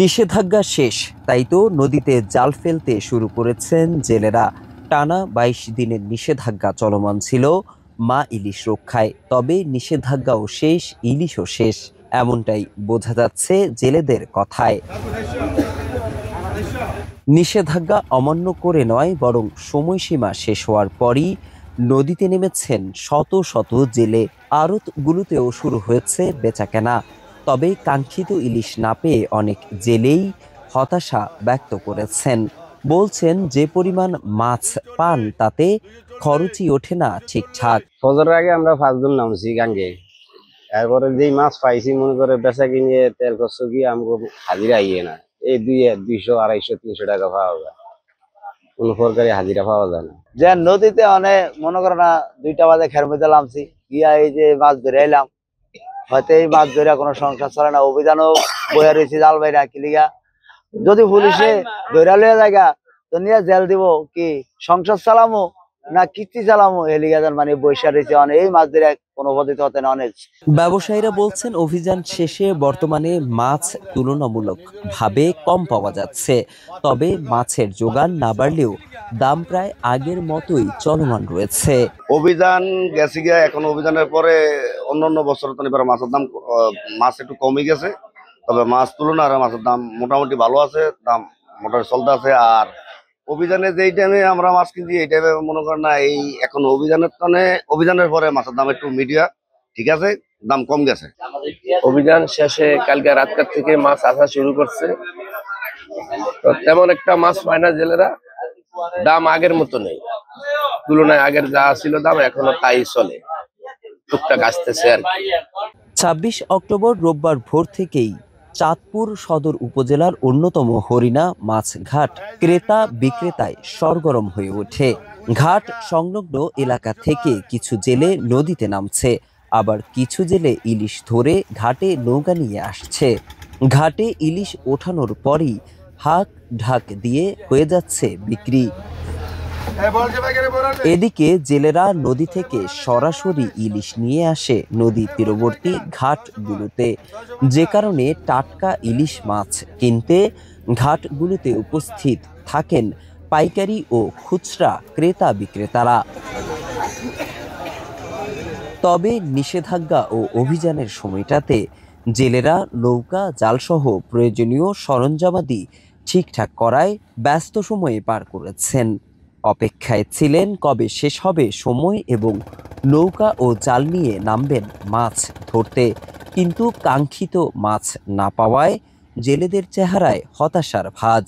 নিষেধাজ্ঞা শেষ, তাই তো নদীতে জাল ফেলতে শুরু করেছেন জেলেরা। টানা ২২ দিনের নিষেধাজ্ঞা চলমান ছিল মা ইলিশ রক্ষায়। তবে নিষেধাজ্ঞাও শেষ, ইলিশও শেষ, এমনটাই বোঝা যাচ্ছে জেলেদের কথায়। নিষেধাজ্ঞা অমান্য করে নয়, বরং সময়সীমা শেষ হওয়ার পরই নদীতে নেমেছেন শত শত জেলে। আড়তগুলোতেও শুরু হয়েছে বেচাকেনা। তবে কাঙ্ক্ষিত ইলিশ না পেয়ে অনেক জেলেই হতাশা ব্যক্ত করেছেন। বলছেন, যে পরিমাণ মাছ পান তাতে খরচই ওঠে না ঠিকঠাক। ফজরের আগে আমরা 5 জন নামছি গাঙ্গে। এরপরে যেই মাছ পাইছি মনে করে বেচা কিনে তেল খরচ গিয়ে আমাকে হাজিরা আইয়ে না। এই 200, 250, 300 টাকা পাওয়া যায়, কোন সরকারি হাজিরা পাওয়া যায় না। যে নদীতে অনেক মনে করো না 2টা বাজে খের মধ্যে নামছি, গিয়া এই যে মাছ ধরে এলাম, হয়তো এই মাছ ধরে কোনো সংসার চলে না। অভিযানও বইয়া রয়েছে জাল বাইরা কিলিগা, যদি পুলিশে ধরা লইয়া জায়গা তো নিয়ে জেল দিব, কি সংসার চালামো না কিস্তি চালামো, এলিগাজার মানে বৈশা রয়েছে অনেক। এই মাছ ধরে কোনো পদ্ধতি হতে না অনেক। ব্যবসায়ীরা বলছেন, অভিযান শেষে বর্তমানে মাছ তুলনামূলক ভাবে কম পাওয়া যাচ্ছে। তবে মাছের যোগান না বাড়লেও দাম প্রায় আগের মতোই চলমান রয়েছে। অভিযান গেছে গিয়া, এখন অভিযানের পরে অন্যান্য বছর তো এবার মাছের দাম মাছ একটু কমে গেছে। তবে মাছ তুলনা আর মাছের দাম মোটামুটি ভালো আছে, দাম মোটামুটি চলতে আছে। আর অভিযানে যেই টাইমে আমরা মাছ কিনছি এই টাইমে মনে করেন না, এই এখন অভিযানের পরে মাছের দাম একটু মিডিয়া ঠিক আছে, দাম কম গেছে। অভিযান শেষে কালকে রাতকার থেকে মাছ আসা শুরু করছে, তো তেমন একটা মাছ পায় না জেলেরা। দাম আগের মতো নেই, তুলনায় আগের যা ছিল দাম এখনো তাই চলে, টুকটাক আসতেছে আর কি। ২৬ অক্টোবর রোববার ভোর থেকেই চাঁদপুর সদর উপজেলার অন্যতম হরিণা মাছ ঘাট ক্রেতা বিক্রেতায় সরগরম হয়ে ওঠে। ঘাট সংলগ্ন এলাকা থেকে কিছু জেলে নদীতে নামছে, আবার কিছু জেলে ইলিশ ধরে ঘাটে নৌকা নিয়ে আসছে। ঘাটে ইলিশ ওঠানোর পরই হাঁক ঢাক দিয়ে হয়ে যাচ্ছে বিক্রি। এদিকে জেলেরা নদী থেকে সরাসরি ইলিশ নিয়ে আসে নদী তীরবর্তী ঘাটগুলোতে, যে কারণে টাটকা ইলিশ মাছ কিনতে ঘাটগুলোতে উপস্থিত থাকেন পাইকারি ও খুচরা ক্রেতা বিক্রেতারা। তবে নিষেধাজ্ঞা ও অভিযানের সময়টাতে জেলেরা নৌকা, জালসহ প্রয়োজনীয় সরঞ্জামাদি ঠিকঠাক করায় ব্যস্ত সময়ে পার করেছেন। অপেক্ষায় ছিলেন কবে শেষ হবে সময় এবং নৌকা ও জাল নিয়ে নামবেন মাছ ধরতে। কিন্তু কাঙ্ক্ষিত মাছ না পাওয়ায় জেলেদের চেহারায় হতাশার ভাঁজ।